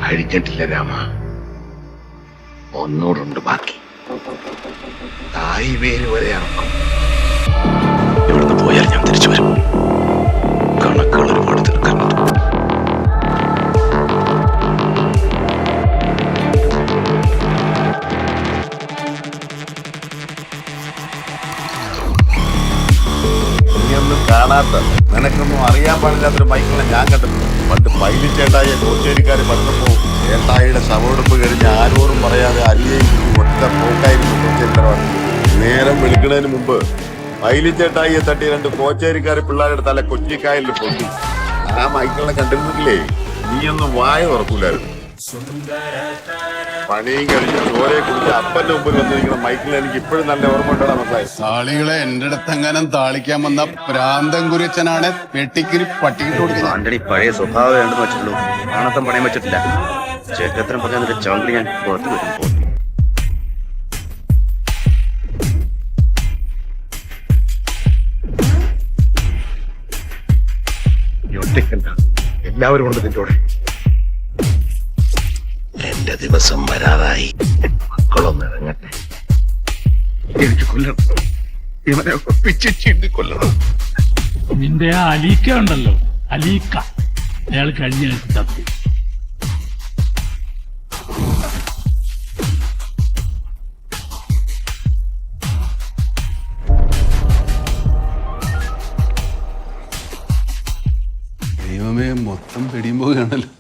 കഴിഞ്ഞിട്ടില്ല രാമ, ഒന്നൂടുണ്ട് ബാക്കി. തായ് വേര് വരെ ഇറക്കും. ഇവിടുന്ന് പോയാൽ ഞാൻ തിരിച്ചു വരും. കണക്കുകൾ ഒരുപാട് തീർക്കാനുണ്ട്. നീയൊന്നും കാണാത്ത, നിനക്കൊന്നും അറിയാൻ പാടില്ലാത്തൊരു മൈക്കിളെ ഞാൻ കണ്ടിട്ടുണ്ട്. പണ്ട് പൈലി ചേട്ടായിയെ കോച്ചേരിക്കാർ പറഞ്ഞപ്പോ ചേട്ടായിയുടെ ശവമെടുപ്പ് കഴിഞ്ഞ് ആരോടും പറയാതെ അരിയേയും ഒറ്റ പോക്കായിരുന്നു കോച്ചേരിക്കാർ. നേരം വെളുക്കുന്നതിന് മുമ്പ് പൈലി ചേട്ടായിയെ തട്ടി 2 കോച്ചേരിക്കാർ പിള്ളേരുടെ തല കൊച്ചിക്കായലിൽ പൊട്ടി. ആ മൈക്കിളിനെ കണ്ടിരുന്നില്ലേ, നീയൊന്നും വായ തുറക്കൂലായിരുന്നു. പണിയും കഴിഞ്ഞ് ചോരയെ കുടിച്ച് അപ്പന്റെ മുമ്പിൽ വന്നിരിക്കുന്ന മൈക്കിളിനെ എനിക്ക് ഇപ്പോഴും നല്ല ഓർമ്മ ഉണ്ടാ. മനസ്സിലായി? ആളികളെ എന്റെ അടുത്തെങ്ങാനും താളിക്കാൻ വന്ന പ്രാന്തം കുരിച്ചനാണ് വെട്ടിക്കിരി പട്ടിക്കിട്ട് കൊടുക്കുന്നത്. ആന്റണി പഴയ സ്വഭാവം വേണ്ടെന്ന് വെച്ചിട്ടുള്ളൂ. ആണത്തം പണയം വെച്ചിട്ടില്ല. ചേട്ടത്തരം പറഞ്ഞ ചാമ്പി ഞാൻ പുറത്തു വരും. ഒറ്റയ്ക്കല്ല, എല്ലാവരും കൊണ്ട് നിന്റെ കൂടെ. എന്റെ ദിവസം വരാതായി. മക്കളൊന്ന് ഇറങ്ങട്ടെ. എനിക്ക് കൊല്ലണം, ഇവനെ പിച്ചി കൊല്ലണം. നിന്റെ ആ അലീക്ക ഉണ്ടല്ലോ, അലീക്ക, അയാൾ കഴിഞ്ഞ തപ്പി. ദൈവമേ, മൊത്തം പിടിയുമ്പോഴാണല്ലോ.